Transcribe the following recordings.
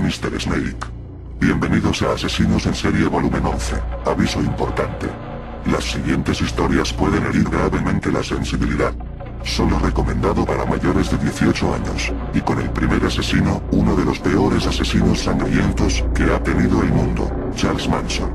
Mr. Snake. Bienvenidos a Asesinos en Serie Volumen 11. Aviso importante. Las siguientes historias pueden herir gravemente la sensibilidad. Solo recomendado para mayores de 18 años. Y con el primer asesino, uno de los peores asesinos sangrientos que ha tenido el mundo, Charles Manson.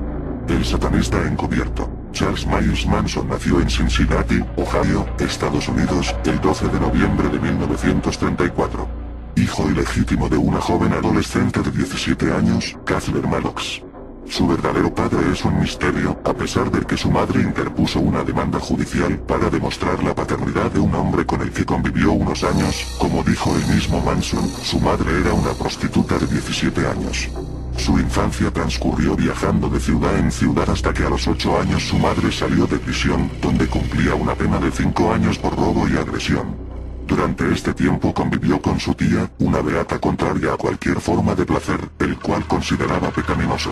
El satanista encubierto. Charles Myers Manson nació en Cincinnati, Ohio, Estados Unidos, el 12 de noviembre de 1934. Hijo ilegítimo de una joven adolescente de 17 años, Kathleen Maddox. Su verdadero padre es un misterio, a pesar de que su madre interpuso una demanda judicial para demostrar la paternidad de un hombre con el que convivió unos años. Como dijo el mismo Manson, su madre era una prostituta de 17 años. Su infancia transcurrió viajando de ciudad en ciudad hasta que a los 8 años su madre salió de prisión, donde cumplía una pena de 5 años por robo y agresión. Durante este tiempo convivió con su tía, una beata contraria a cualquier forma de placer, el cual consideraba pecaminoso.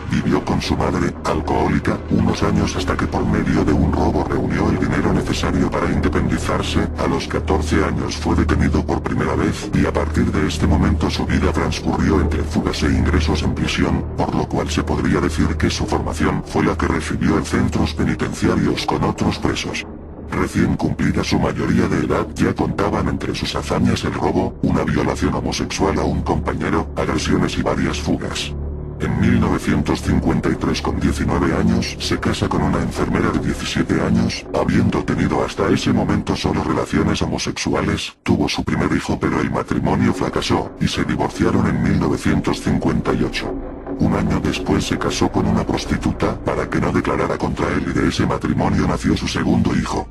Vivió con su madre, alcohólica, unos años hasta que por medio de un robo reunió el dinero necesario para independizarse. A los 14 años fue detenido por primera vez y a partir de este momento su vida transcurrió entre fugas e ingresos en prisión, por lo cual se podría decir que su formación fue la que recibió en centros penitenciarios con otros presos. Recién cumplida su mayoría de edad ya contaban entre sus hazañas el robo, una violación homosexual a un compañero, agresiones y varias fugas. En 1953 con 19 años se casa con una enfermera de 17 años, habiendo tenido hasta ese momento solo relaciones homosexuales. Tuvo su primer hijo pero el matrimonio fracasó, y se divorciaron en 1958. Un año después se casó con una prostituta para que no declarara contra él y de ese matrimonio nació su segundo hijo.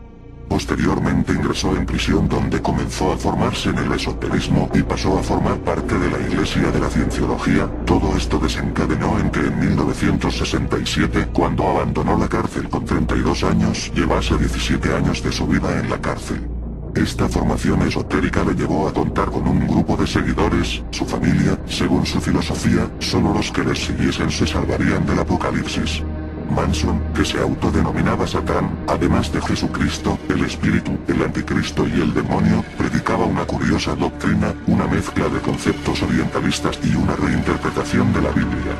Posteriormente ingresó en prisión donde comenzó a formarse en el esoterismo y pasó a formar parte de la Iglesia de la Cienciología. Todo esto desencadenó en que en 1967, cuando abandonó la cárcel con 32 años, llevase 17 años de su vida en la cárcel. Esta formación esotérica le llevó a contar con un grupo de seguidores. Su familia, según su filosofía, solo los que les siguiesen se salvarían del apocalipsis. Manson, que se autodenominaba Satán, además de Jesucristo, el Espíritu, el Anticristo y el demonio, predicaba una curiosa doctrina, una mezcla de conceptos orientalistas y una reinterpretación de la Biblia.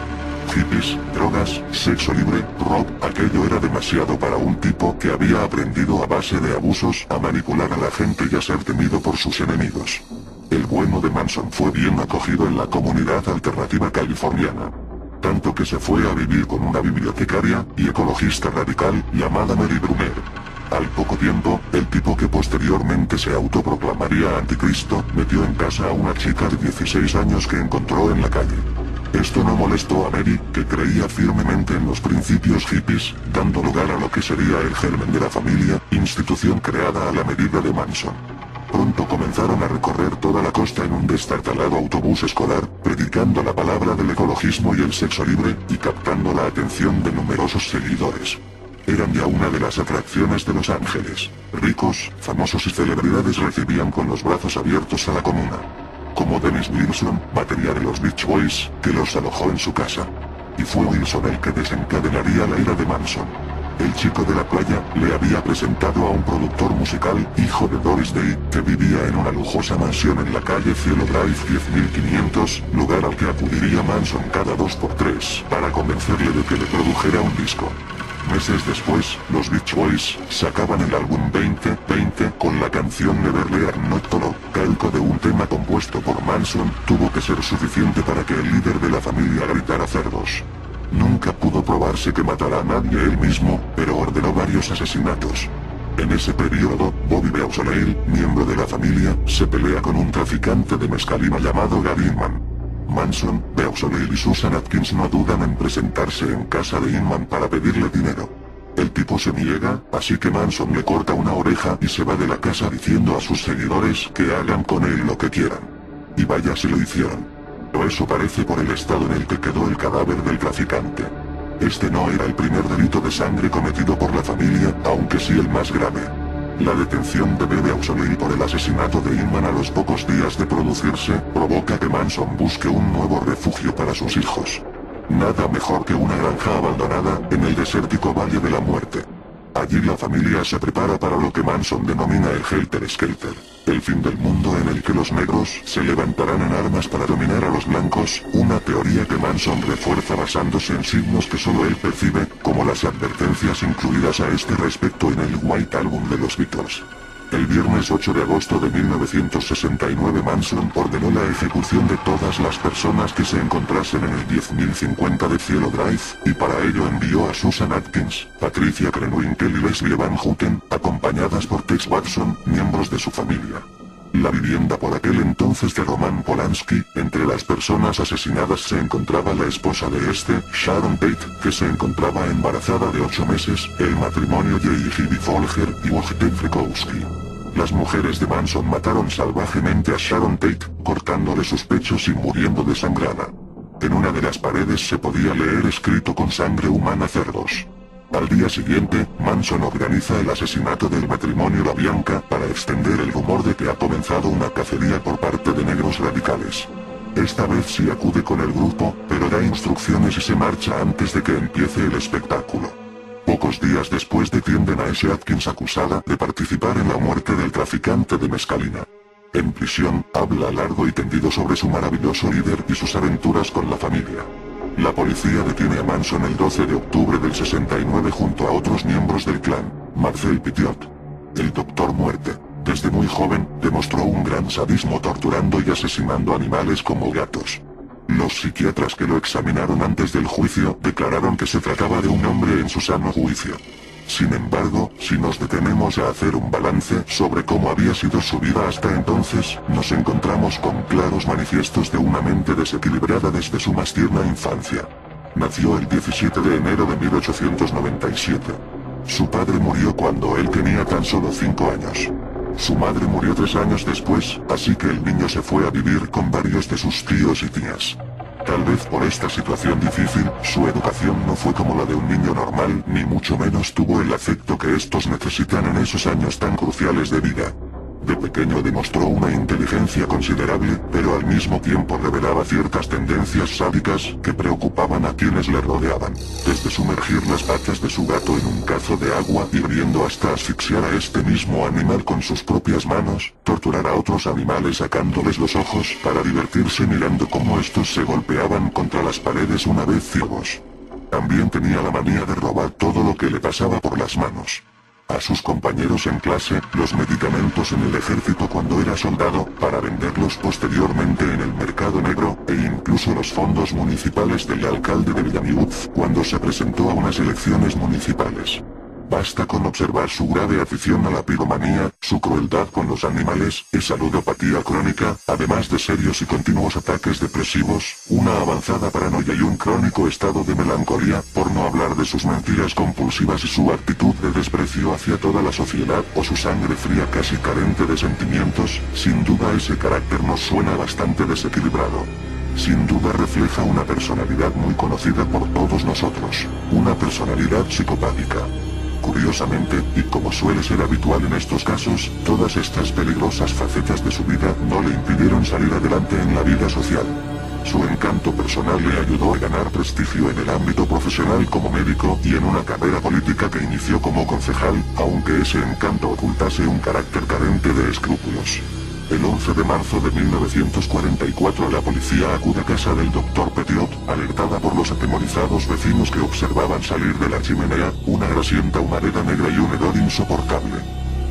Hippies, drogas, sexo libre, rock, aquello era demasiado para un tipo que había aprendido a base de abusos a manipular a la gente y a ser temido por sus enemigos. El bueno de Manson fue bien acogido en la comunidad alternativa californiana. Tanto que se fue a vivir con una bibliotecaria y ecologista radical llamada Mary Brunner. Al poco tiempo, el tipo que posteriormente se autoproclamaría anticristo, metió en casa a una chica de 16 años que encontró en la calle. Esto no molestó a Mary, que creía firmemente en los principios hippies, dando lugar a lo que sería el germen de la familia, institución creada a la medida de Manson. Pronto comenzaron a recorrer toda la costa en un destartalado autobús escolar, predicando la palabra del ecologismo y el sexo libre, y captando la atención de numerosos seguidores. Eran ya una de las atracciones de Los Ángeles. Ricos, famosos y celebridades recibían con los brazos abiertos a la comuna. Como Dennis Wilson, batería de los Beach Boys, que los alojó en su casa. Y fue Wilson el que desencadenaría la ira de Manson. El chico de la playa le había presentado a un productor musical, hijo de Doris Day, que vivía en una lujosa mansión en la calle Cielo Drive 10500, lugar al que acudiría Manson cada 2x3, para convencerle de que le produjera un disco. Meses después, los Beach Boys sacaban el álbum 2020 con la canción Never Learn Not to Love, calco de un tema compuesto por Manson. Tuvo que ser suficiente para que el líder de la familia gritara cerdos. Nunca pudo probarse que matara a nadie él mismo, pero ordenó varios asesinatos. En ese periodo, Bobby Beausoleil, miembro de la familia, se pelea con un traficante de mescalina llamado Gary Inman. Manson, Beausoleil y Susan Atkins no dudan en presentarse en casa de Inman para pedirle dinero. El tipo se niega, así que Manson le corta una oreja y se va de la casa diciendo a sus seguidores que hagan con él lo que quieran. Y vaya si lo hicieron. Pero eso parece por el estado en el que quedó el cadáver del traficante. Este no era el primer delito de sangre cometido por la familia, aunque sí el más grave. La detención de Bebe Beausoleil por el asesinato de Inman a los pocos días de producirse, provoca que Manson busque un nuevo refugio para sus hijos. Nada mejor que una granja abandonada, en el desértico Valle de la Muerte. Allí la familia se prepara para lo que Manson denomina el Helter Skelter, el fin del mundo en el que los negros se levantarán en armas para dominar a los blancos, una teoría que Manson refuerza basándose en signos que solo él percibe, como las advertencias incluidas a este respecto en el White Album de los Beatles. El viernes 8 de agosto de 1969 Manson ordenó la ejecución de todas las personas que se encontrasen en el 10.050 de Cielo Drive, y para ello envió a Susan Atkins, Patricia Krenwinkel y Leslie Van Houten, acompañadas por Tex Watson, miembros de su familia. La vivienda por aquel entonces de Roman Polanski, entre las personas asesinadas se encontraba la esposa de este, Sharon Tate, que se encontraba embarazada de 8 meses, el matrimonio J. y Hebe Folger y Wojtek Frykowski. Las mujeres de Manson mataron salvajemente a Sharon Tate, cortándole sus pechos y muriendo desangrada. En una de las paredes se podía leer escrito con sangre humana cerdos. Al día siguiente, Manson organiza el asesinato del matrimonio LaBianca para extender el rumor de que ha comenzado una cacería por parte de negros radicales. Esta vez sí acude con el grupo, pero da instrucciones y se marcha antes de que empiece el espectáculo. Pocos días después detienen a S. Atkins acusada de participar en la muerte del traficante de mescalina. En prisión, habla largo y tendido sobre su maravilloso líder y sus aventuras con la familia. La policía detiene a Manson el 12 de octubre del 69 junto a otros miembros del clan, Marcel Petiot. El Doctor Muerte, desde muy joven, demostró un gran sadismo torturando y asesinando animales como gatos. Los psiquiatras que lo examinaron antes del juicio declararon que se trataba de un hombre en su sano juicio. Sin embargo, si nos detenemos a hacer un balance sobre cómo había sido su vida hasta entonces, nos encontramos con claros manifiestos de una mente desequilibrada desde su más tierna infancia. Nació el 17 de enero de 1897. Su padre murió cuando él tenía tan solo 5 años. Su madre murió 3 años después, así que el niño se fue a vivir con varios de sus tíos y tías. Tal vez por esta situación difícil, su educación no fue como la de un niño normal, ni mucho menos tuvo el afecto que estos necesitan en esos años tan cruciales de vida. De pequeño demostró una inteligencia considerable, pero al mismo tiempo revelaba ciertas tendencias sádicas que preocupaban a quienes le rodeaban. Desde sumergir las patas de su gato en un cazo de agua hirviendo hasta asfixiar a este mismo animal con sus propias manos, torturar a otros animales sacándoles los ojos para divertirse mirando cómo estos se golpeaban contra las paredes una vez ciegos. También tenía la manía de robar todo lo que le pasaba por las manos. A sus compañeros en clase, los medicamentos en el ejército cuando era soldado, para venderlos posteriormente en el mercado negro, e incluso los fondos municipales del alcalde de Villamyutz cuando se presentó a unas elecciones municipales. Basta con observar su grave afición a la piromanía, su crueldad con los animales, esa ludopatía crónica, además de serios y continuos ataques depresivos, una avanzada paranoia y un crónico estado de melancolía, por no hablar de sus mentiras compulsivas y su actitud de desprecio hacia toda la sociedad o su sangre fría casi carente de sentimientos. Sin duda ese carácter nos suena bastante desequilibrado. Sin duda refleja una personalidad muy conocida por todos nosotros, una personalidad psicopática. Curiosamente, y como suele ser habitual en estos casos, todas estas peligrosas facetas de su vida no le impidieron salir adelante en la vida social. Su encanto personal le ayudó a ganar prestigio en el ámbito profesional como médico y en una carrera política que inició como concejal, aunque ese encanto ocultase un carácter carente de escrúpulos. El 11 de marzo de 1944 la policía acude a casa del Dr. Petiot, alertada por los atemorizados vecinos que observaban salir de la chimenea una grasienta humareda negra y un hedor insoportable.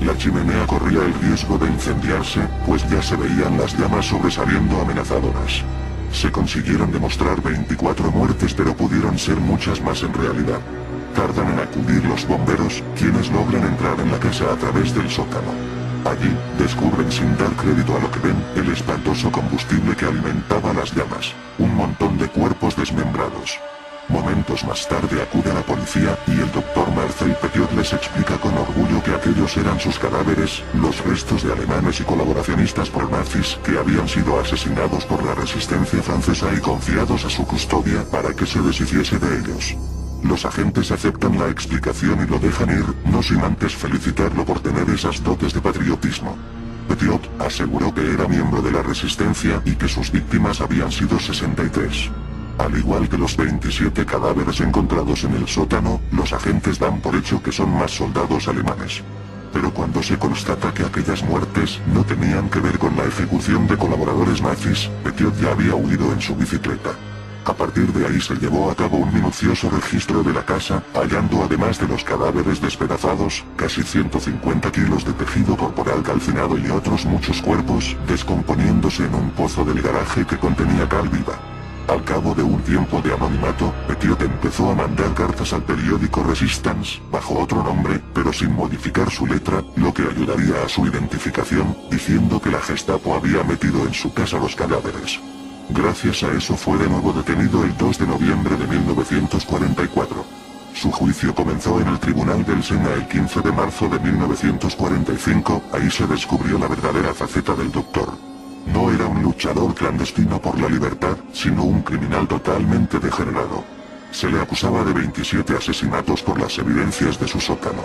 La chimenea corría el riesgo de incendiarse, pues ya se veían las llamas sobresaliendo amenazadoras. Se consiguieron demostrar 24 muertes pero pudieron ser muchas más en realidad. Tardan en acudir los bomberos, quienes logran entrar en la casa a través del sótano. Allí, descubren sin dar crédito a lo que ven, el espantoso combustible que alimentaba las llamas, un montón de cuerpos desmembrados. Momentos más tarde acude a la policía y el Dr. Marcel Petiot les explica con orgullo que aquellos eran sus cadáveres, los restos de alemanes y colaboracionistas pro-nazis que habían sido asesinados por la resistencia francesa y confiados a su custodia para que se deshiciese de ellos. Los agentes aceptan la explicación y lo dejan ir, no sin antes felicitarlo por tener esas dotes de patriotismo. Petiot aseguró que era miembro de la resistencia y que sus víctimas habían sido 63. Al igual que los 27 cadáveres encontrados en el sótano, los agentes dan por hecho que son más soldados alemanes. Pero cuando se constata que aquellas muertes no tenían que ver con la ejecución de colaboradores nazis, Petiot ya había huido en su bicicleta. A partir de ahí se llevó a cabo un minucioso registro de la casa, hallando además de los cadáveres despedazados, casi 150 kilos de tejido corporal calcinado y otros muchos cuerpos, descomponiéndose en un pozo del garaje que contenía cal viva. Al cabo de un tiempo de anonimato, Petiot empezó a mandar cartas al periódico Resistance, bajo otro nombre, pero sin modificar su letra, lo que ayudaría a su identificación, diciendo que la Gestapo había metido en su casa los cadáveres. Gracias a eso fue de nuevo detenido el 2 de noviembre de 1944. Su juicio comenzó en el Tribunal del Sena el 15 de marzo de 1945, ahí se descubrió la verdadera faceta del doctor. No era un luchador clandestino por la libertad, sino un criminal totalmente degenerado. Se le acusaba de 27 asesinatos por las evidencias de su sótano.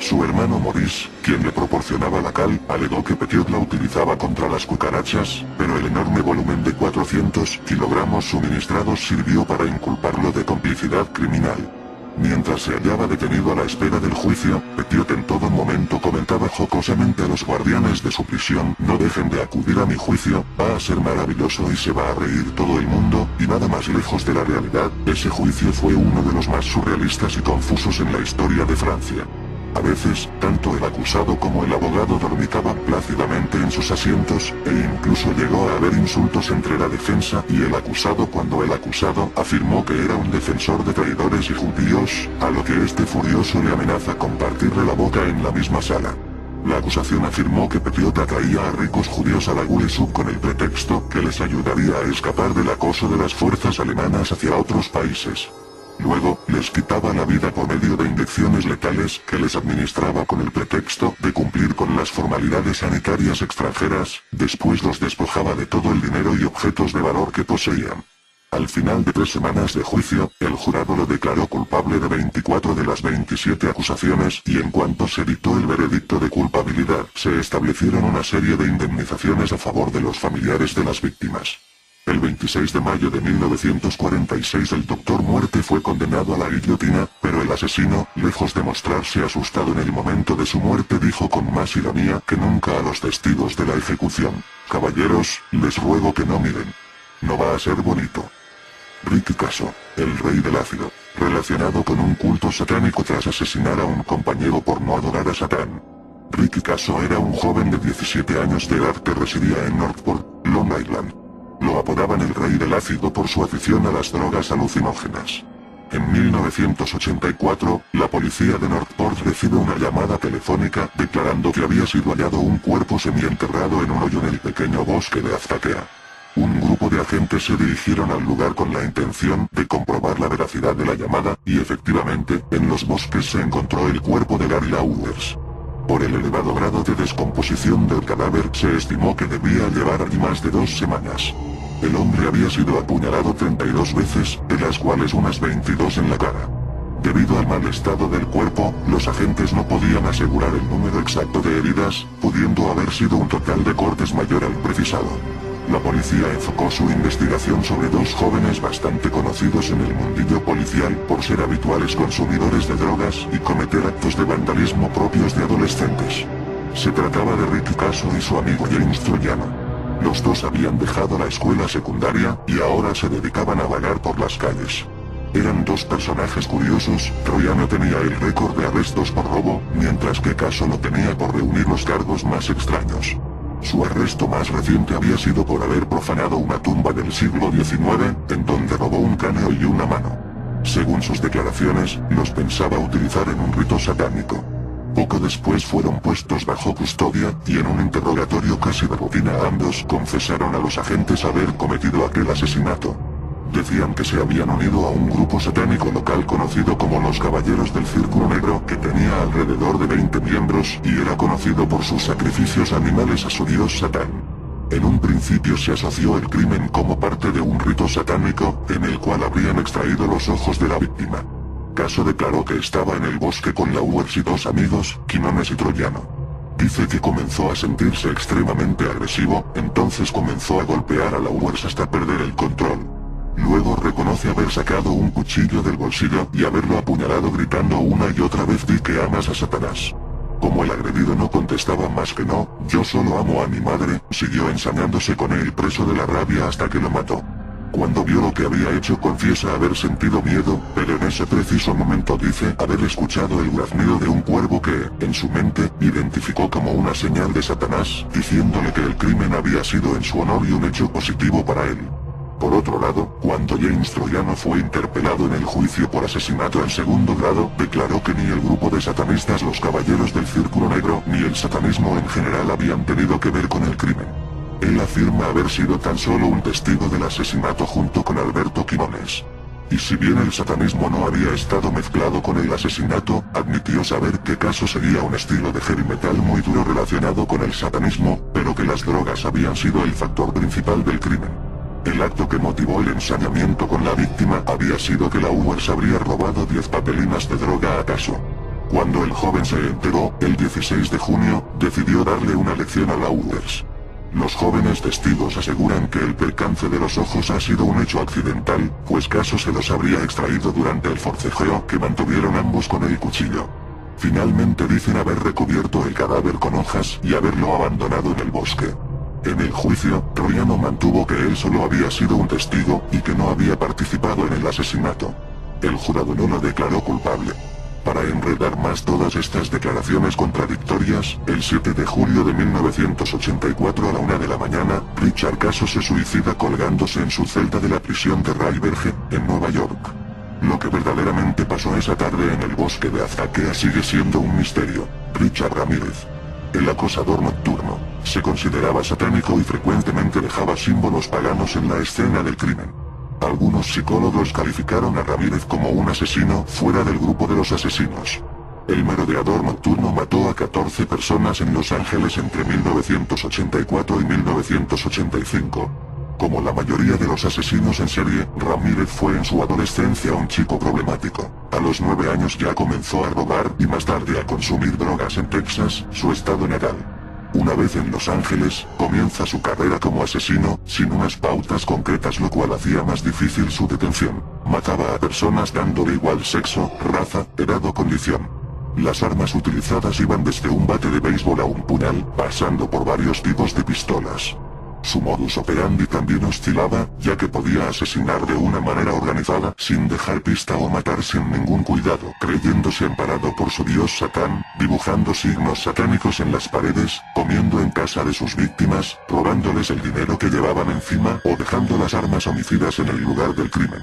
Su hermano Maurice, quien le proporcionaba la cal, alegó que Petiot la utilizaba contra las cucarachas, pero el enorme volumen de 400 kilogramos suministrados sirvió para inculparlo de complicidad criminal. Mientras se hallaba detenido a la espera del juicio, Petiot en todo momento comentaba jocosamente a los guardianes de su prisión: no dejen de acudir a mi juicio, va a ser maravilloso y se va a reír todo el mundo, y nada más lejos de la realidad, ese juicio fue uno de los más surrealistas y confusos en la historia de Francia. A veces, tanto el acusado como el abogado dormitaban plácidamente en sus asientos, e incluso llegó a haber insultos entre la defensa y el acusado cuando el acusado afirmó que era un defensor de traidores y judíos, a lo que este furioso le amenaza con partirle la boca en la misma sala. La acusación afirmó que Petiot atraía a ricos judíos a la Gulesup con el pretexto que les ayudaría a escapar del acoso de las fuerzas alemanas hacia otros países. Luego, les quitaba la vida por medio de inyecciones letales que les administraba con el pretexto de cumplir con las formalidades sanitarias extranjeras, después los despojaba de todo el dinero y objetos de valor que poseían. Al final de 3 semanas de juicio, el jurado lo declaró culpable de 24 de las 27 acusaciones y en cuanto se dictó el veredicto de culpabilidad, se establecieron una serie de indemnizaciones a favor de los familiares de las víctimas. El 26 de mayo de 1946 el Doctor Muerte fue condenado a la guillotina, pero el asesino, lejos de mostrarse asustado en el momento de su muerte, dijo con más ironía que nunca a los testigos de la ejecución: caballeros, les ruego que no miren. No va a ser bonito. Ricky Kasso, el rey del ácido, relacionado con un culto satánico tras asesinar a un compañero por no adorar a Satán. Ricky Kasso era un joven de 17 años de edad que residía en Northport, Long Island. Lo apodaban el rey del ácido por su afición a las drogas alucinógenas. En 1984, la policía de Northport recibe una llamada telefónica declarando que había sido hallado un cuerpo semienterrado en un hoyo en el pequeño bosque de Aztakea. Un grupo de agentes se dirigieron al lugar con la intención de comprobar la veracidad de la llamada, y efectivamente, en los bosques se encontró el cuerpo de Gary Lauwers. Por el elevado grado de descomposición del cadáver, se estimó que debía llevar allí más de 2 semanas. El hombre había sido apuñalado 32 veces, de las cuales unas 22 en la cara. Debido al mal estado del cuerpo, los agentes no podían asegurar el número exacto de heridas, pudiendo haber sido un total de cortes mayor al precisado. La policía enfocó su investigación sobre 2 jóvenes bastante conocidos en el mundillo policial por ser habituales consumidores de drogas y cometer actos de vandalismo propios de adolescentes. Se trataba de Ricky Kasso y su amigo James Troiano. Los dos habían dejado la escuela secundaria y ahora se dedicaban a vagar por las calles. Eran 2 personajes curiosos. Troiano tenía el récord de arrestos por robo, mientras que Kasso lo tenía por reunir los cargos más extraños. Su arresto más reciente había sido por haber profanado una tumba del siglo XIX, en donde robó un cráneo y una mano. Según sus declaraciones, los pensaba utilizar en un rito satánico. Poco después fueron puestos bajo custodia, y en un interrogatorio casi de rutina ambos confesaron a los agentes haber cometido aquel asesinato. Decían que se habían unido a un grupo satánico local conocido como los Caballeros del Círculo Negro, que tenía alrededor de 20 miembros y era conocido por sus sacrificios animales a su dios Satán. En un principio se asoció el crimen como parte de un rito satánico, en el cual habrían extraído los ojos de la víctima. Kasso declaró que estaba en el bosque con Lauwers y 2 amigos, Quinones y Troiano. Dice que comenzó a sentirse extremadamente agresivo, entonces comenzó a golpear a Lauwers hasta perder el control. Luego reconoce haber sacado un cuchillo del bolsillo y haberlo apuñalado gritando una y otra vez: di que amas a Satanás. Como el agredido no contestaba más que no, yo solo amo a mi madre, siguió ensañándose con él preso de la rabia hasta que lo mató. Cuando vio lo que había hecho confiesa haber sentido miedo, pero en ese preciso momento dice haber escuchado el graznido de un cuervo que, en su mente, identificó como una señal de Satanás, diciéndole que el crimen había sido en su honor y un hecho positivo para él. Por otro lado, cuando James Troiano fue interpelado en el juicio por asesinato en segundo grado, declaró que ni el grupo de satanistas los Caballeros del Círculo Negro ni el satanismo en general habían tenido que ver con el crimen. Él afirma haber sido tan solo un testigo del asesinato junto con Alberto Quinones. Y si bien el satanismo no había estado mezclado con el asesinato, admitió saber que Caso seguía un estilo de heavy metal muy duro relacionado con el satanismo, pero que las drogas habían sido el factor principal del crimen. El acto que motivó el ensañamiento con la víctima había sido que la Uwers habría robado 10 papelinas de droga a Caso. Cuando el joven se enteró, el 16 de junio, decidió darle una lección a la Uwers. Los jóvenes testigos aseguran que el percance de los ojos ha sido un hecho accidental, pues Caso se los habría extraído durante el forcejeo que mantuvieron ambos con el cuchillo. Finalmente dicen haber recubierto el cadáver con hojas y haberlo abandonado en el bosque. En el juicio, Troiano mantuvo que él solo había sido un testigo y que no había participado en el asesinato. El jurado no lo declaró culpable. Para enredar más todas estas declaraciones contradictorias, el 7 de julio de 1984 a la 1 de la mañana, Richard Caso se suicida colgándose en su celda de la prisión de Rayberge, en Nueva York. Lo que verdaderamente pasó esa tarde en el bosque de Azaquea sigue siendo un misterio. Richard Ramírez, el acosador nocturno, se consideraba satánico y frecuentemente dejaba símbolos paganos en la escena del crimen. Algunos psicólogos calificaron a Ramírez como un asesino fuera del grupo de los asesinos. El merodeador nocturno mató a 14 personas en Los Ángeles entre 1984 y 1985. Como la mayoría de los asesinos en serie, Ramírez fue en su adolescencia un chico problemático. A los 9 años ya comenzó a robar y más tarde a consumir drogas en Texas, su estado natal. Una vez en Los Ángeles, comienza su carrera como asesino, sin unas pautas concretas, lo cual hacía más difícil su detención. Mataba a personas dándole igual sexo, raza, edad o condición. Las armas utilizadas iban desde un bate de béisbol a un puñal, pasando por varios tipos de pistolas. Su modus operandi también oscilaba, ya que podía asesinar de una manera organizada, sin dejar pista o matar sin ningún cuidado, creyéndose amparado por su dios Satán, dibujando signos satánicos en las paredes, comiendo en casa de sus víctimas, robándoles el dinero que llevaban encima o dejando las armas homicidas en el lugar del crimen.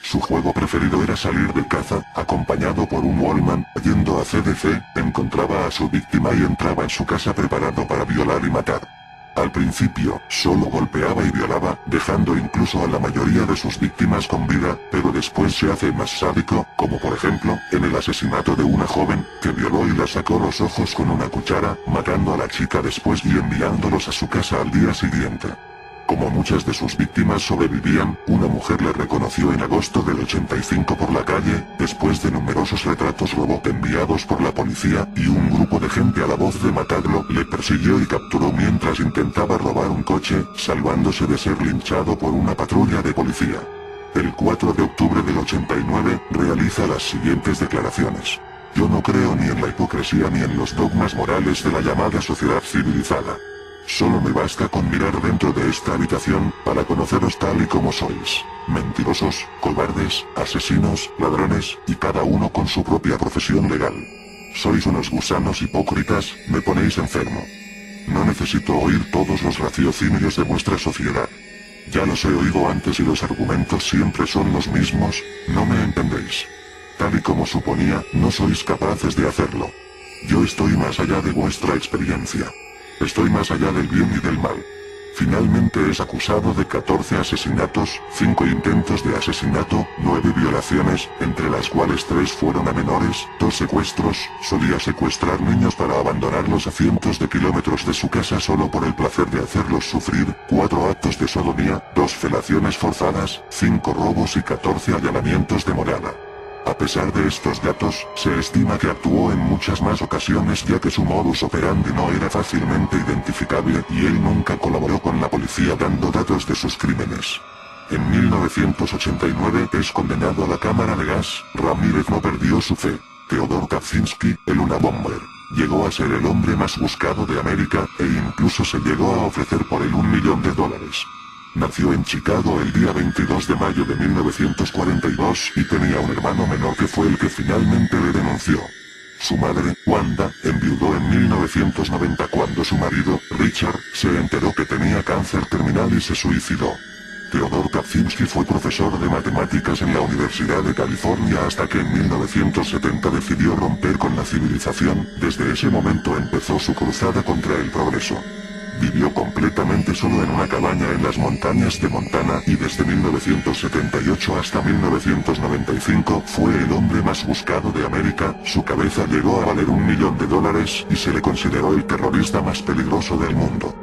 Su juego preferido era salir de caza, acompañado por un Wallman, yendo a CDC, encontraba a su víctima y entraba en su casa preparado para violar y matar. Al principio, solo golpeaba y violaba, dejando incluso a la mayoría de sus víctimas con vida, pero después se hace más sádico, como por ejemplo, en el asesinato de una joven, que violó y la sacó los ojos con una cuchara, matando a la chica después y enviándolos a su casa al día siguiente. Como muchas de sus víctimas sobrevivían, una mujer le reconoció en agosto del 85 por la calle, después de numerosos retratos robot enviados por la policía, y un grupo de gente a la voz de matarlo le persiguió y capturó mientras intentaba robar un coche, salvándose de ser linchado por una patrulla de policía. El 4 de octubre del 89, realiza las siguientes declaraciones: "Yo no creo ni en la hipocresía ni en los dogmas morales de la llamada sociedad civilizada. Solo me basta con mirar dentro de esta habitación, para conoceros tal y como sois. Mentirosos, cobardes, asesinos, ladrones, y cada uno con su propia profesión legal. Sois unos gusanos hipócritas, me ponéis enfermo. No necesito oír todos los raciocinios de vuestra sociedad. Ya los he oído antes y los argumentos siempre son los mismos, no me entendéis. Tal y como suponía, no sois capaces de hacerlo. Yo estoy más allá de vuestra experiencia. Estoy más allá del bien y del mal". Finalmente es acusado de 14 asesinatos, 5 intentos de asesinato, 9 violaciones, entre las cuales 3 fueron a menores, 2 secuestros, solía secuestrar niños para abandonarlos a cientos de kilómetros de su casa solo por el placer de hacerlos sufrir, 4 actos de sodomía, 2 felaciones forzadas, 5 robos y 14 allanamientos de morada. A pesar de estos datos, se estima que actuó en muchas más ocasiones ya que su modus operandi no era fácilmente identificable y él nunca colaboró con la policía dando datos de sus crímenes. En 1989 es condenado a la cámara de gas. Ramírez no perdió su fe. Theodore Kaczynski, el Unabomber, llegó a ser el hombre más buscado de América, e incluso se llegó a ofrecer por él $1 millón. Nació en Chicago el día 22 de mayo de 1942 y tenía un hermano menor que fue el que finalmente le denunció. Su madre, Wanda, enviudó en 1990 cuando su marido, Richard, se enteró que tenía cáncer terminal y se suicidó. Theodore Kaczynski fue profesor de matemáticas en la Universidad de California hasta que en 1970 decidió romper con la civilización. Desde ese momento empezó su cruzada contra el progreso. Vivió completamente solo en una cabaña en las montañas de Montana y desde 1978 hasta 1995 fue el hombre más buscado de América. Su cabeza llegó a valer $1 millón y se le consideró el terrorista más peligroso del mundo.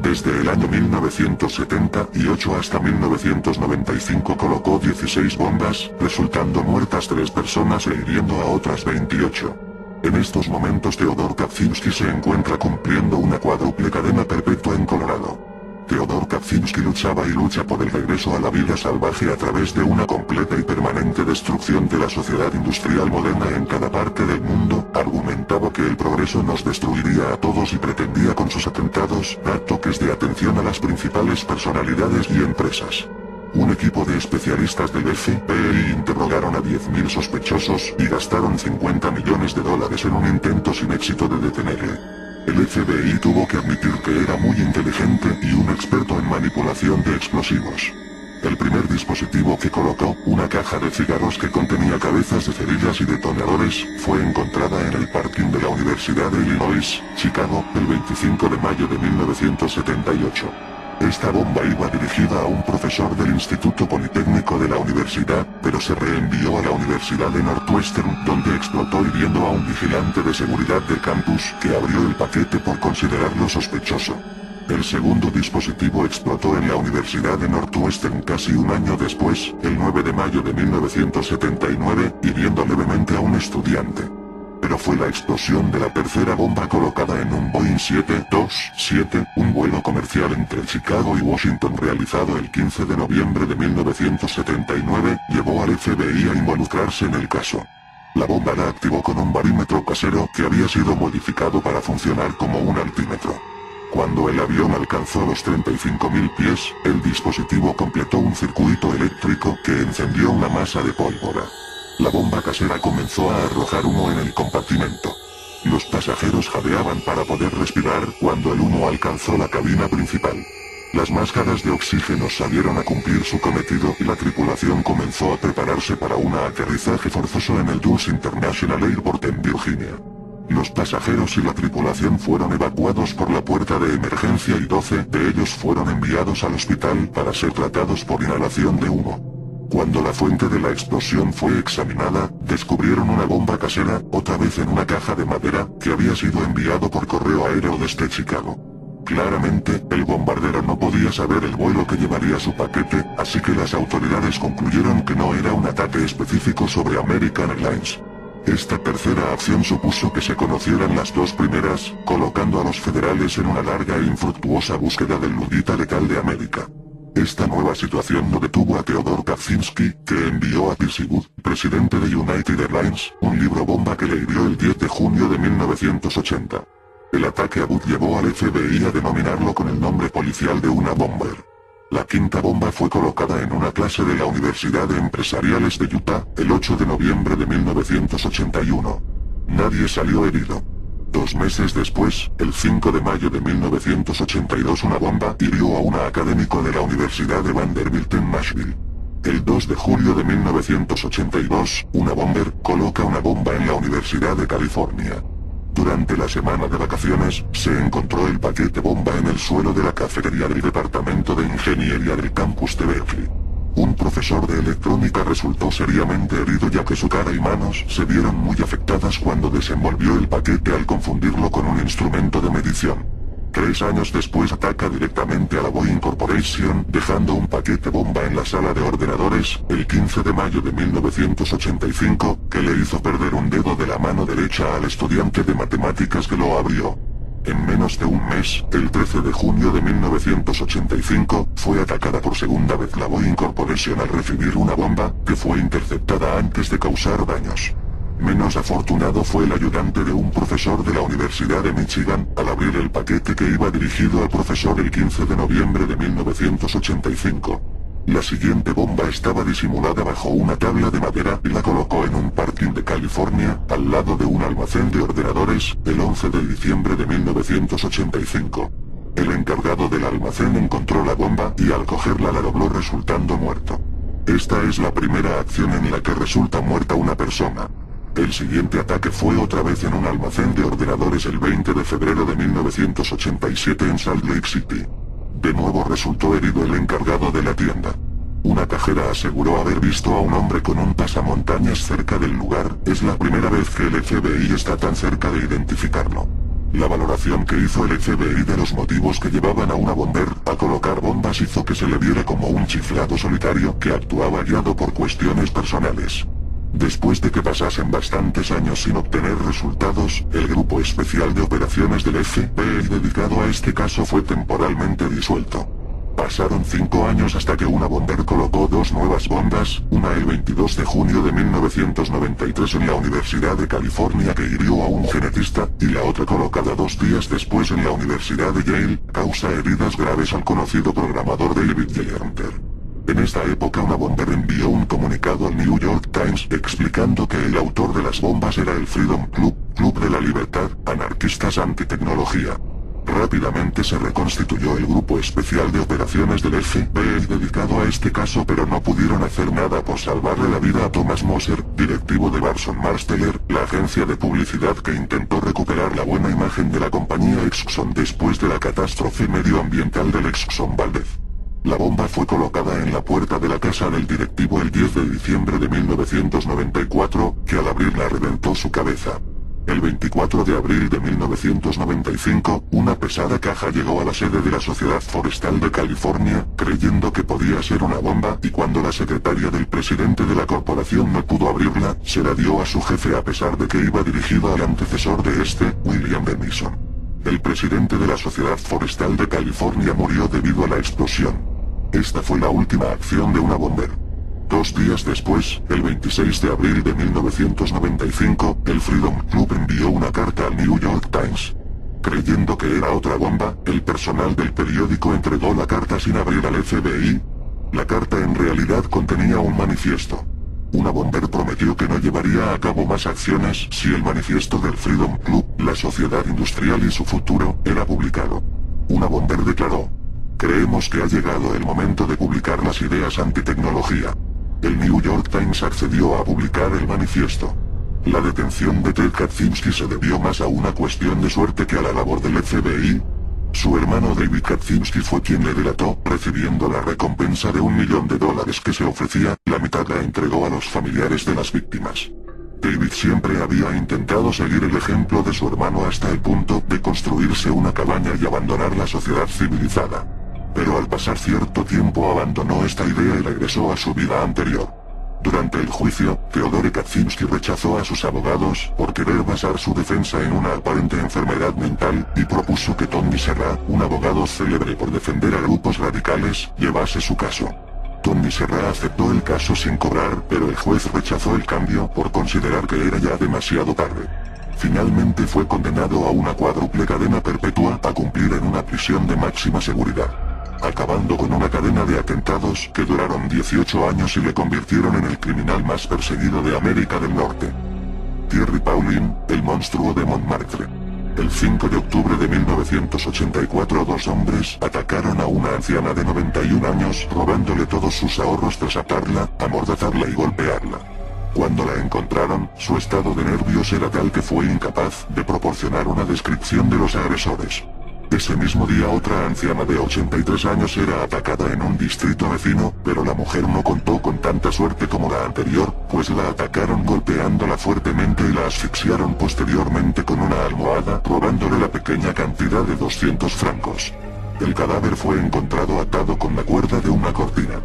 Desde el año 1978 hasta 1995 colocó 16 bombas, resultando muertas 3 personas e hiriendo a otras 28. En estos momentos Theodore Kaczynski se encuentra cumpliendo una cuádruple cadena perpetua en Colorado. Theodore Kaczynski luchaba y lucha por el regreso a la vida salvaje a través de una completa y permanente destrucción de la sociedad industrial moderna en cada parte del mundo. Argumentaba que el progreso nos destruiría a todos y pretendía con sus atentados dar toques de atención a las principales personalidades y empresas. Un equipo de especialistas del FBI interrogaron a 10.000 sospechosos y gastaron $50 millones en un intento sin éxito de detenerle. El FBI tuvo que admitir que era muy inteligente y un experto en manipulación de explosivos. El primer dispositivo que colocó, una caja de cigarros que contenía cabezas de cerillas y detonadores, fue encontrada en el parking de la Universidad de Illinois, Chicago, el 25 de mayo de 1978. Esta bomba iba dirigida a un profesor del Instituto Politécnico de la universidad, pero se reenvió a la Universidad de Northwestern, donde explotó hiriendo a un vigilante de seguridad del campus, que abrió el paquete por considerarlo sospechoso. El segundo dispositivo explotó en la Universidad de Northwestern casi un año después, el 9 de mayo de 1979, hiriendo levemente a un estudiante. Pero fue la explosión de la tercera bomba colocada en un Boeing 727, un vuelo comercial entre Chicago y Washington realizado el 15 de noviembre de 1979, llevó al FBI a involucrarse en el caso. La bomba la activó con un barímetro casero que había sido modificado para funcionar como un altímetro. Cuando el avión alcanzó los 35.000 pies, el dispositivo completó un circuito eléctrico que encendió una masa de pólvora. La bomba casera comenzó a arrojar humo en el compartimento. Los pasajeros jadeaban para poder respirar cuando el humo alcanzó la cabina principal. Las máscaras de oxígeno salieron a cumplir su cometido y la tripulación comenzó a prepararse para un aterrizaje forzoso en el Dulles International Airport en Virginia. Los pasajeros y la tripulación fueron evacuados por la puerta de emergencia y 12 de ellos fueron enviados al hospital para ser tratados por inhalación de humo. Cuando la fuente de la explosión fue examinada, descubrieron una bomba casera, otra vez en una caja de madera, que había sido enviado por correo aéreo desde Chicago. Claramente, el bombardero no podía saber el vuelo que llevaría su paquete, así que las autoridades concluyeron que no era un ataque específico sobre American Airlines. Esta tercera acción supuso que se conocieran las dos primeras, colocando a los federales en una larga e infructuosa búsqueda del ludita letal de América. Esta nueva situación no detuvo a Theodore Kaczynski, que envió a Percy Wood, presidente de United Airlines, un libro bomba que le hirió el 10 de junio de 1980. El ataque a Wood llevó al FBI a denominarlo con el nombre policial de Unabomber. La quinta bomba fue colocada en una clase de la Universidad de Empresariales de Utah, el 8 de noviembre de 1981. Nadie salió herido. 2 meses después, el 5 de mayo de 1982 una bomba hirió a un académico de la Universidad de Vanderbilt en Nashville. El 2 de julio de 1982, una bomber coloca una bomba en la Universidad de California. Durante la semana de vacaciones, se encontró el paquete bomba en el suelo de la cafetería del Departamento de Ingeniería del campus de Berkeley. Un profesor de electrónica resultó seriamente herido ya que su cara y manos se vieron muy afectadas cuando desenvolvió el paquete al confundirlo con un instrumento de medición. 3 años después ataca directamente a la Boeing Corporation, dejando un paquete bomba en la sala de ordenadores, el 15 de mayo de 1985, que le hizo perder un dedo de la mano derecha al estudiante de matemáticas que lo abrió. En menos de un mes, el 13 de junio de 1985, fue atacada por segunda vez la Boeing Corporation al recibir una bomba, que fue interceptada antes de causar daños. Menos afortunado fue el ayudante de un profesor de la Universidad de Michigan, al abrir el paquete que iba dirigido al profesor el 15 de noviembre de 1985. La siguiente bomba estaba disimulada bajo una tabla de madera y la colocó en un parking de California, al lado de un almacén de ordenadores, el 11 de diciembre de 1985. El encargado del almacén encontró la bomba y al cogerla la dobló resultando muerto. Esta es la primera acción en la que resulta muerta una persona. El siguiente ataque fue otra vez en un almacén de ordenadores el 20 de febrero de 1987 en Salt Lake City. De nuevo resultó herido el encargado de la tienda. Una cajera aseguró haber visto a un hombre con un pasamontañas cerca del lugar. Es la primera vez que el FBI está tan cerca de identificarlo. La valoración que hizo el FBI de los motivos que llevaban a una bomber a colocar bombas hizo que se le viera como un chiflado solitario que actuaba guiado por cuestiones personales. Después de que pasasen bastantes años sin obtener resultados, el Grupo Especial de Operaciones del FBI dedicado a este caso fue temporalmente disuelto. Pasaron 5 años hasta que una bomber colocó 2 nuevas bombas, una el 22 de junio de 1993 en la Universidad de California que hirió a un genetista, y la otra colocada 2 días después en la Universidad de Yale, causa heridas graves al conocido programador David Leonter. En esta época una bomber envió un comunicado al New York Times explicando que el autor de las bombas era el Freedom Club, Club de la Libertad, anarquistas antitecnología. Rápidamente se reconstituyó el Grupo Especial de Operaciones del FBI dedicado a este caso, pero no pudieron hacer nada por salvarle la vida a Thomas Moser, directivo de Burson Marsteller, la agencia de publicidad que intentó recuperar la buena imagen de la compañía Exxon después de la catástrofe medioambiental del Exxon Valdez. La bomba fue colocada en la puerta de la casa del directivo el 10 de diciembre de 1994, que al abrirla reventó su cabeza. El 24 de abril de 1995, una pesada caja llegó a la sede de la Sociedad Forestal de California, creyendo que podía ser una bomba, y cuando la secretaria del presidente de la corporación no pudo abrirla, se la dio a su jefe a pesar de que iba dirigida al antecesor de este, William Denison. El presidente de la Sociedad Forestal de California murió debido a la explosión. Esta fue la última acción de una bomber. 2 días después, el 26 de abril de 1995, el Freedom Club envió una carta al New York Times. Creyendo que era otra bomba, el personal del periódico entregó la carta sin abrir al FBI. La carta en realidad contenía un manifiesto. Una bomber prometió que no llevaría a cabo más acciones si el manifiesto del Freedom Club, la sociedad industrial y su futuro, era publicado. Una bomber declaró: "Creemos que ha llegado el momento de publicar las ideas antitecnología". El New York Times accedió a publicar el manifiesto. La detención de Ted Kaczynski se debió más a una cuestión de suerte que a la labor del FBI. Su hermano David Kaczynski fue quien le delató, recibiendo la recompensa de $1 millón que se ofrecía, la mitad la entregó a los familiares de las víctimas. David siempre había intentado seguir el ejemplo de su hermano hasta el punto de construirse una cabaña y abandonar la sociedad civilizada. Pero al pasar cierto tiempo abandonó esta idea y regresó a su vida anterior. Durante el juicio, Theodore Kaczynski rechazó a sus abogados por querer basar su defensa en una aparente enfermedad mental, y propuso que Tony Serra, un abogado célebre por defender a grupos radicales, llevase su caso. Tony Serra aceptó el caso sin cobrar, pero el juez rechazó el cambio por considerar que era ya demasiado tarde. Finalmente fue condenado a una cuádruple cadena perpetua a cumplir en una prisión de máxima seguridad, acabando con una cadena de atentados que duraron 18 años y le convirtieron en el criminal más perseguido de América del Norte. Thierry Paulin, el monstruo de Montmartre. El 5 de octubre de 1984 2 hombres atacaron a una anciana de 91 años robándole todos sus ahorros tras atarla, amordazarla y golpearla. Cuando la encontraron, su estado de nervios era tal que fue incapaz de proporcionar una descripción de los agresores. Ese mismo día otra anciana de 83 años era atacada en un distrito vecino, pero la mujer no contó con tanta suerte como la anterior, pues la atacaron golpeándola fuertemente y la asfixiaron posteriormente con una almohada, robándole la pequeña cantidad de 200 francos. El cadáver fue encontrado atado con la cuerda de una cortina.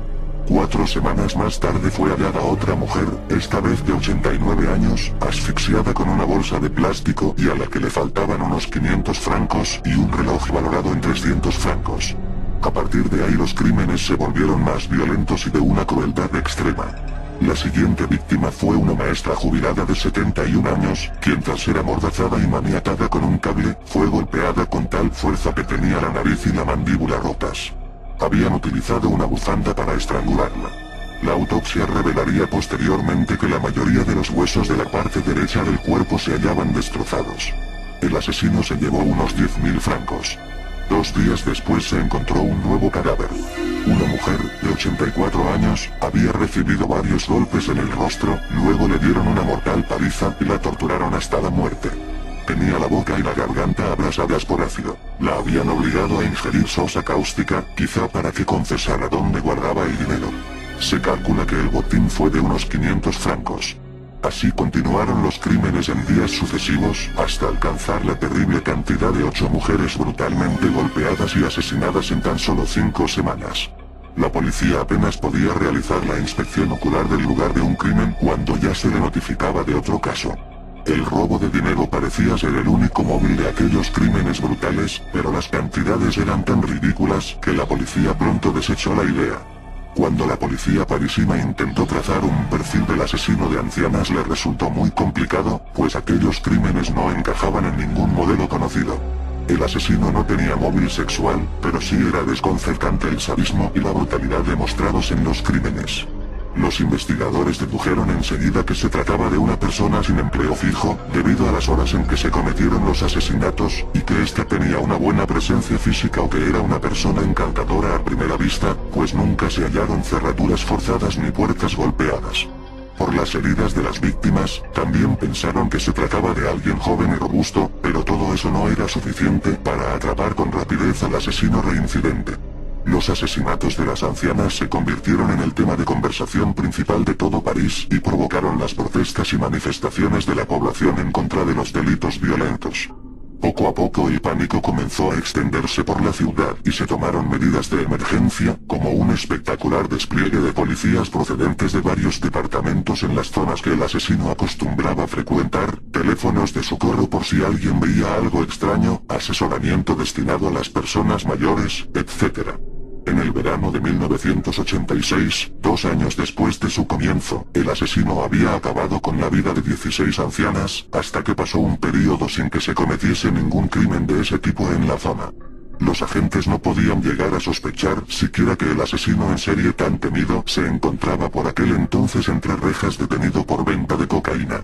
4 semanas más tarde fue hallada otra mujer, esta vez de 89 años, asfixiada con una bolsa de plástico y a la que le faltaban unos 500 francos y un reloj valorado en 300 francos. A partir de ahí los crímenes se volvieron más violentos y de una crueldad extrema. La siguiente víctima fue una maestra jubilada de 71 años, quien tras ser amordazada y maniatada con un cable, fue golpeada con tal fuerza que tenía la nariz y la mandíbula rotas. Habían utilizado una bufanda para estrangularla. La autopsia revelaría posteriormente que la mayoría de los huesos de la parte derecha del cuerpo se hallaban destrozados. El asesino se llevó unos 10.000 francos. 2 días después se encontró un nuevo cadáver. Una mujer, de 84 años, había recibido varios golpes en el rostro, luego le dieron una mortal paliza y la torturaron hasta la muerte. Tenía la boca y la garganta abrasadas por ácido. La habían obligado a ingerir sosa cáustica, quizá para que confesara dónde guardaba el dinero. Se calcula que el botín fue de unos 500 francos. Así continuaron los crímenes en días sucesivos, hasta alcanzar la terrible cantidad de 8 mujeres brutalmente golpeadas y asesinadas en tan solo 5 semanas. La policía apenas podía realizar la inspección ocular del lugar de un crimen cuando ya se le notificaba de otro caso. El robo de dinero parecía ser el único móvil de aquellos crímenes brutales, pero las cantidades eran tan ridículas que la policía pronto desechó la idea. Cuando la policía parisina intentó trazar un perfil del asesino de ancianas le resultó muy complicado, pues aquellos crímenes no encajaban en ningún modelo conocido. El asesino no tenía móvil sexual, pero sí era desconcertante el sadismo y la brutalidad demostrados en los crímenes. Los investigadores dedujeron enseguida que se trataba de una persona sin empleo fijo, debido a las horas en que se cometieron los asesinatos, y que ésta tenía una buena presencia física o que era una persona encantadora a primera vista, pues nunca se hallaron cerraduras forzadas ni puertas golpeadas. Por las heridas de las víctimas, también pensaron que se trataba de alguien joven y robusto, pero todo eso no era suficiente para atrapar con rapidez al asesino reincidente. Los asesinatos de las ancianas se convirtieron en el tema de conversación principal de todo París y provocaron las protestas y manifestaciones de la población en contra de los delitos violentos. Poco a poco el pánico comenzó a extenderse por la ciudad y se tomaron medidas de emergencia, como un espectacular despliegue de policías procedentes de varios departamentos en las zonas que el asesino acostumbraba frecuentar, teléfonos de socorro por si alguien veía algo extraño, asesoramiento destinado a las personas mayores, etc. En el verano de 1986, 2 años después de su comienzo, el asesino había acabado con la vida de 16 ancianas, hasta que pasó un periodo sin que se cometiese ningún crimen de ese tipo en la zona. Los agentes no podían llegar a sospechar siquiera que el asesino en serie tan temido se encontraba por aquel entonces entre rejas detenido por venta de cocaína.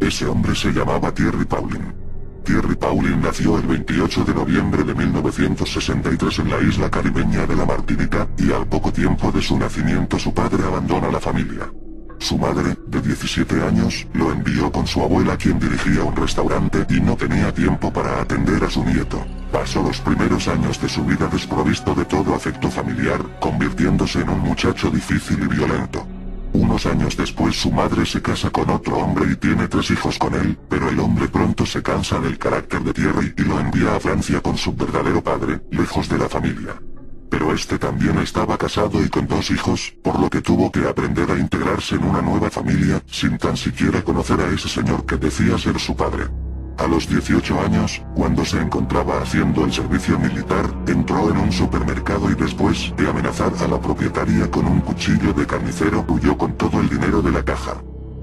Ese hombre se llamaba Thierry Paulin. Thierry Paulin nació el 28 de noviembre de 1963 en la isla caribeña de la Martinica, y al poco tiempo de su nacimiento su padre abandona la familia. Su madre, de 17 años, lo envió con su abuela, quien dirigía un restaurante y no tenía tiempo para atender a su nieto. Pasó los primeros años de su vida desprovisto de todo afecto familiar, convirtiéndose en un muchacho difícil y violento. Unos años después su madre se casa con otro hombre y tiene 3 hijos con él, pero el hombre pronto se cansa del carácter de Thierry y lo envía a Francia con su verdadero padre, lejos de la familia. Pero este también estaba casado y con 2 hijos, por lo que tuvo que aprender a integrarse en una nueva familia, sin tan siquiera conocer a ese señor que decía ser su padre. A los 18 años, cuando se encontraba haciendo el servicio militar, entró en un supermercado y después de amenazar a la propietaria con un cuchillo de carnicero, huyó con todo el dinero de la caja.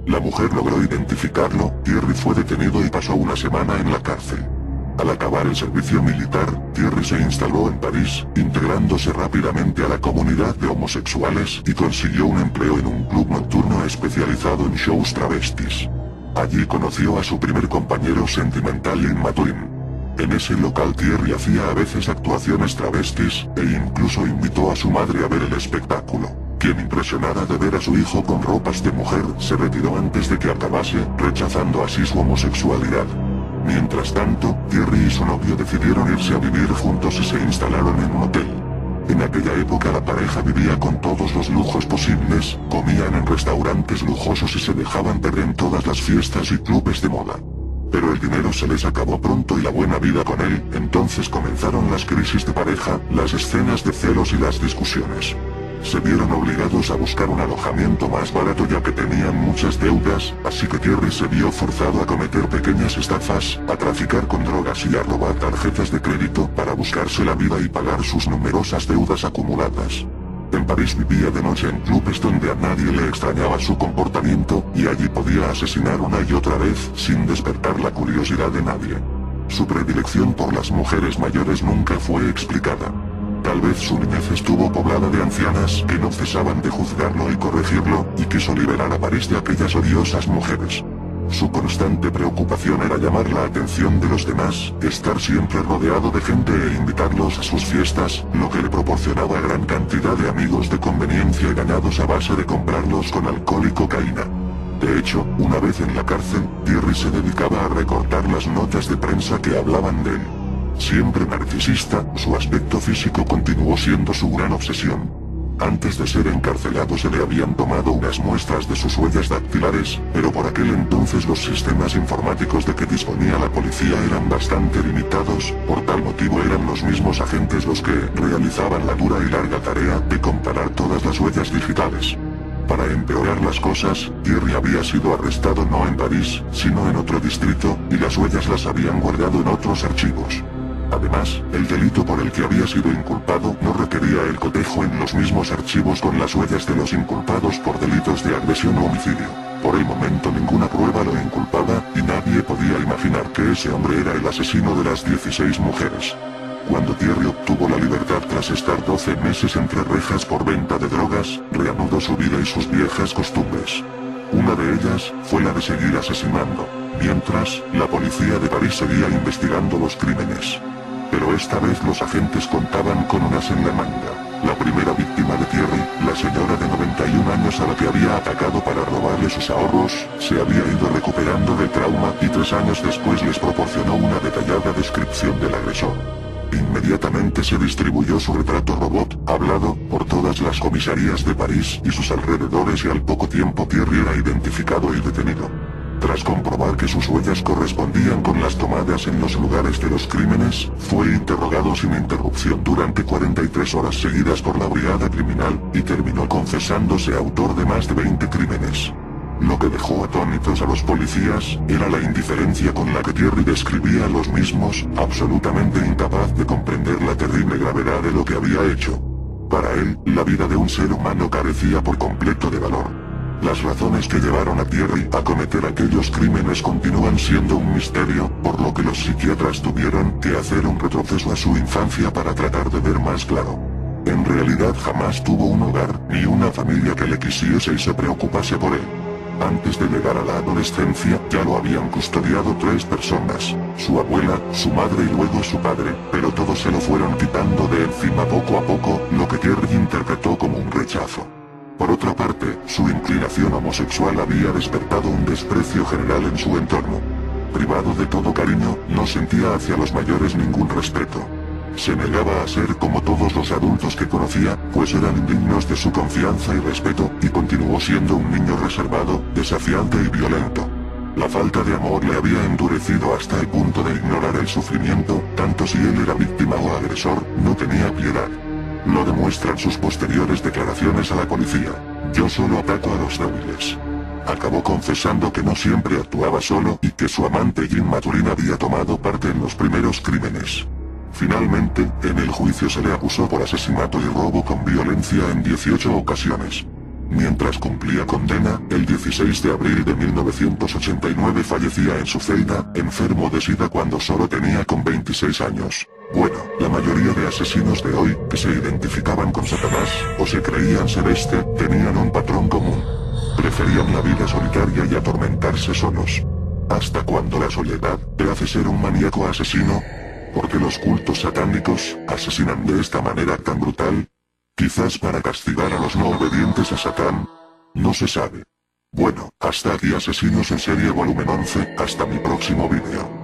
La mujer logró identificarlo, Thierry fue detenido y pasó una semana en la cárcel. Al acabar el servicio militar, Thierry se instaló en París, integrándose rápidamente a la comunidad de homosexuales y consiguió un empleo en un club nocturno especializado en shows travestis. Allí conoció a su primer compañero sentimental, Lynn Mathurin. En ese local Thierry hacía a veces actuaciones travestis, e incluso invitó a su madre a ver el espectáculo, quien, impresionada de ver a su hijo con ropas de mujer, se retiró antes de que acabase, rechazando así su homosexualidad. Mientras tanto, Thierry y su novio decidieron irse a vivir juntos y se instalaron en un hotel. En aquella época la pareja vivía con todos los lujos posibles, comían en restaurantes lujosos y se dejaban ver en todas las fiestas y clubes de moda. Pero el dinero se les acabó pronto y la buena vida con él, entonces comenzaron las crisis de pareja, las escenas de celos y las discusiones. Se vieron obligados a buscar un alojamiento más barato ya que tenían muchas deudas, así que Thierry se vio forzado a cometer pequeñas estafas, a traficar con drogas y a robar tarjetas de crédito para buscarse la vida y pagar sus numerosas deudas acumuladas. En París vivía de noche en clubes donde a nadie le extrañaba su comportamiento, y allí podía asesinar una y otra vez sin despertar la curiosidad de nadie. Su predilección por las mujeres mayores nunca fue explicada. Tal vez su niñez estuvo poblada de ancianas que no cesaban de juzgarlo y corregirlo, y quiso liberar a París de aquellas odiosas mujeres. Su constante preocupación era llamar la atención de los demás, estar siempre rodeado de gente e invitarlos a sus fiestas, lo que le proporcionaba gran cantidad de amigos de conveniencia engañados a base de comprarlos con alcohol y cocaína. De hecho, una vez en la cárcel, Thierry se dedicaba a recortar las notas de prensa que hablaban de él. Siempre narcisista, su aspecto físico continuó siendo su gran obsesión. Antes de ser encarcelado se le habían tomado unas muestras de sus huellas dactilares, pero por aquel entonces los sistemas informáticos de que disponía la policía eran bastante limitados, por tal motivo eran los mismos agentes los que realizaban la dura y larga tarea de comparar todas las huellas digitales. Para empeorar las cosas, Thierry había sido arrestado no en París, sino en otro distrito, y las huellas las habían guardado en otros archivos. Además, el delito por el que había sido inculpado no requería el cotejo en los mismos archivos con las huellas de los inculpados por delitos de agresión o homicidio. Por el momento ninguna prueba lo inculpaba, y nadie podía imaginar que ese hombre era el asesino de las 16 mujeres. Cuando Thierry obtuvo la libertad tras estar 12 meses entre rejas por venta de drogas, reanudó su vida y sus viejas costumbres. Una de ellas fue la de seguir asesinando, mientras la policía de París seguía investigando los crímenes. Pero esta vez los agentes contaban con un as en la manga. La primera víctima de Thierry, la señora de 91 años a la que había atacado para robarle sus ahorros, se había ido recuperando del trauma y 3 años después les proporcionó una detallada descripción del agresor. Inmediatamente se distribuyó su retrato robot, hablado, por todas las comisarías de París y sus alrededores, y al poco tiempo Thierry era identificado y detenido. Tras comprobar que sus huellas correspondían con las tomadas en los lugares de los crímenes, fue interrogado sin interrupción durante 43 horas seguidas por la brigada criminal, y terminó confesándose autor de más de 20 crímenes. Lo que dejó atónitos a los policías era la indiferencia con la que Thierry describía a los mismos, absolutamente incapaz de comprender la terrible gravedad de lo que había hecho. Para él, la vida de un ser humano carecía por completo de valor. Las razones que llevaron a Thierry a cometer aquellos crímenes continúan siendo un misterio, por lo que los psiquiatras tuvieron que hacer un retroceso a su infancia para tratar de ver más claro. En realidad jamás tuvo un hogar, ni una familia que le quisiese y se preocupase por él. Antes de llegar a la adolescencia, ya lo habían custodiado 3 personas, su abuela, su madre y luego su padre, pero todos se lo fueron quitando de encima poco a poco, lo que Thierry interpretó como un rechazo. Por otra parte, su inclinación homosexual había despertado un desprecio general en su entorno. Privado de todo cariño, no sentía hacia los mayores ningún respeto. Se negaba a ser como todos los adultos que conocía, pues eran indignos de su confianza y respeto, y continuó siendo un niño reservado, desafiante y violento. La falta de amor le había endurecido hasta el punto de ignorar el sufrimiento, tanto si él era víctima o agresor, no tenía piedad. Lo demuestran sus posteriores declaraciones a la policía. Yo solo ataco a los débiles. Acabó confesando que no siempre actuaba solo y que su amante Jean Maturin había tomado parte en los primeros crímenes. Finalmente, en el juicio se le acusó por asesinato y robo con violencia en 18 ocasiones. Mientras cumplía condena, el 16 de abril de 1989 fallecía en su celda, enfermo de SIDA cuando solo tenía 26 años. Bueno, la mayoría de asesinos de hoy, que se identificaban con Satanás, o se creían ser este, tenían un patrón común. Preferían la vida solitaria y atormentarse solos. ¿Hasta cuando la soledad te hace ser un maníaco asesino? ¿Por qué los cultos satánicos asesinan de esta manera tan brutal? Quizás para castigar a los no obedientes a Satán. No se sabe. Bueno, hasta aquí Asesinos en Serie volumen 11, hasta mi próximo vídeo.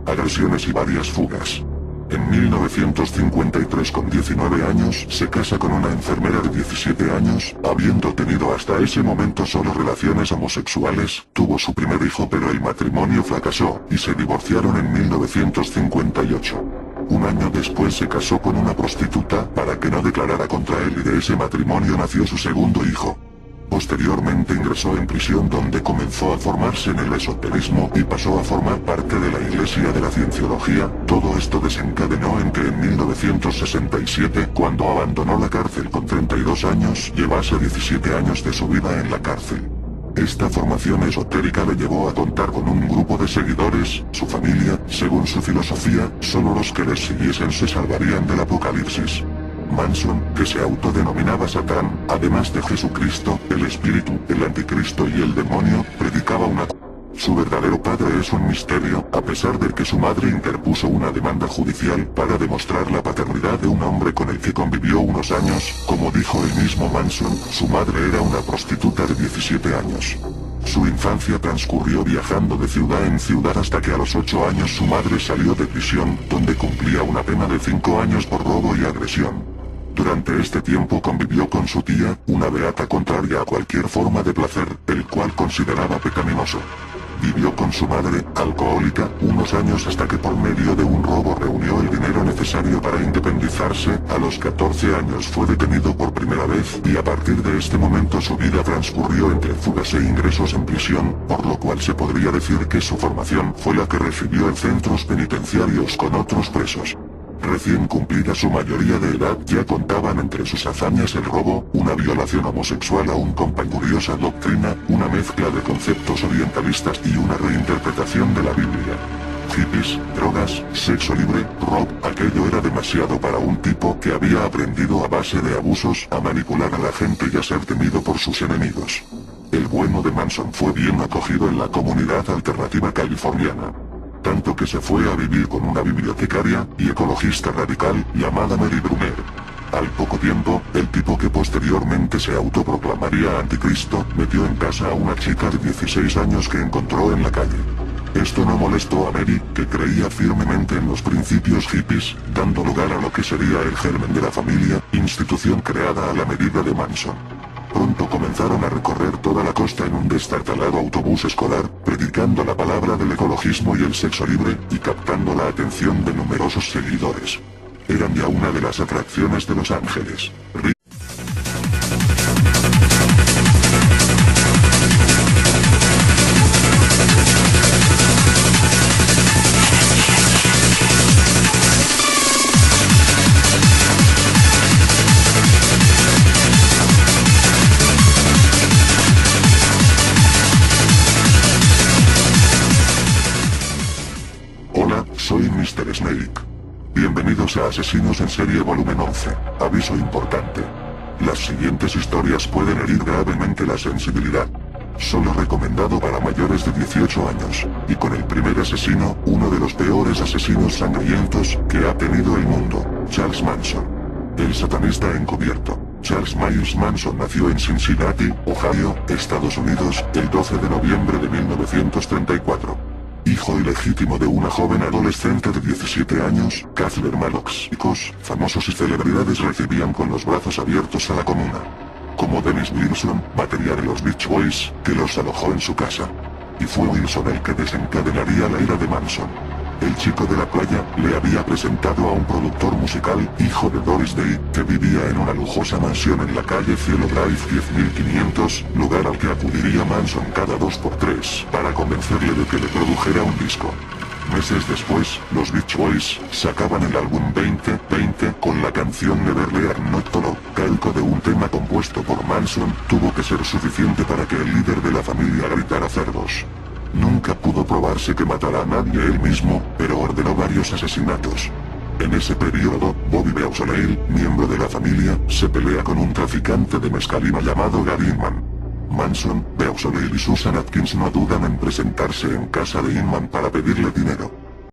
Agresiones y varias fugas. En 1953, con 19 años, se casa con una enfermera de 17 años, habiendo tenido hasta ese momento solo relaciones homosexuales. Tuvo su primer hijo, pero el matrimonio fracasó, y se divorciaron en 1958. Un año después se casó con una prostituta para que no declarara contra él y de ese matrimonio nació su segundo hijo. Posteriormente ingresó en prisión donde comenzó a formarse en el esoterismo y pasó a formar parte de la Iglesia de la Cienciología. Todo esto desencadenó en que en 1967, cuando abandonó la cárcel con 32 años, llevase 17 años de su vida en la cárcel. Esta formación esotérica le llevó a contar con un grupo de seguidores. Su familia, según su filosofía, solo los que les siguiesen se salvarían del apocalipsis. Manson, que se autodenominaba Satán, además de Jesucristo, el Espíritu, el Anticristo y el demonio, predicaba una... Su verdadero padre es un misterio, a pesar de que su madre interpuso una demanda judicial para demostrar la paternidad de un hombre con el que convivió unos años. Como dijo el mismo Manson, su madre era una prostituta de 17 años. Su infancia transcurrió viajando de ciudad en ciudad hasta que a los 8 años su madre salió de prisión, donde cumplía una pena de 5 años por robo y agresión. Durante este tiempo convivió con su tía, una beata contraria a cualquier forma de placer, el cual consideraba pecaminoso. Vivió con su madre, alcohólica, unos años hasta que por medio de un robo reunió el dinero necesario para independizarse. A los 14 años fue detenido por primera vez y a partir de este momento su vida transcurrió entre fugas e ingresos en prisión, por lo cual se podría decir que su formación fue la que recibió en centros penitenciarios con otros presos. Recién cumplida su mayoría de edad ya contaban entre sus hazañas el robo, una violación homosexual aún con curiosa doctrina, una mezcla de conceptos orientalistas y una reinterpretación de la Biblia. Hippies, drogas, sexo libre, rock, aquello era demasiado para un tipo que había aprendido a base de abusos a manipular a la gente y a ser temido por sus enemigos. El bueno de Manson fue bien acogido en la comunidad alternativa californiana. Tanto que se fue a vivir con una bibliotecaria y ecologista radical llamada Mary Brunner. Al poco tiempo, el tipo que posteriormente se autoproclamaría anticristo, metió en casa a una chica de 16 años que encontró en la calle. Esto no molestó a Mary, que creía firmemente en los principios hippies, dando lugar a lo que sería el germen de la familia, institución creada a la medida de Manson. Pronto comenzaron a recorrer toda la costa en un destartalado autobús escolar, predicando la palabra del ecologismo y el sexo libre, y captando la atención de numerosos seguidores. Eran ya una de las atracciones de Los Ángeles. Hola, soy Mr. Snake. Bienvenidos a Asesinos en Serie Volumen 11. Aviso importante. Las siguientes historias pueden herir gravemente la sensibilidad. Solo recomendado para mayores de 18 años. Y con el primer asesino, uno de los peores asesinos sangrientos que ha tenido el mundo, Charles Manson. El satanista encubierto. Charles Myers Manson nació en Cincinnati, Ohio, Estados Unidos, el 12 de noviembre de 1934. Hijo ilegítimo de una joven adolescente de 17 años, Kathleen Maddox. Chicos, famosos y celebridades recibían con los brazos abiertos a la comuna. Como Dennis Wilson, batería de los Beach Boys, que los alojó en su casa. Y fue Wilson el que desencadenaría la ira de Manson. El chico de la playa le había presentado a un productor musical, hijo de Doris Day, que vivía en una lujosa mansión en la calle Cielo Drive 10500, lugar al que acudiría Manson cada 2x3, para convencerle de que le produjera un disco. Meses después, los Beach Boys sacaban el álbum 2020 con la canción Never Let Not Follow, calco de un tema compuesto por Manson. Tuvo que ser suficiente para que el líder de la familia gritara cerdos. Nunca pudo probarse que matara a nadie él mismo, pero ordenó varios asesinatos. En ese periodo, Bobby Beausoleil, miembro de la familia, se pelea con un traficante de mescalina llamado Gary Inman. Manson, Beausoleil y Susan Atkins no dudan en presentarse en casa de Inman para pedirle dinero.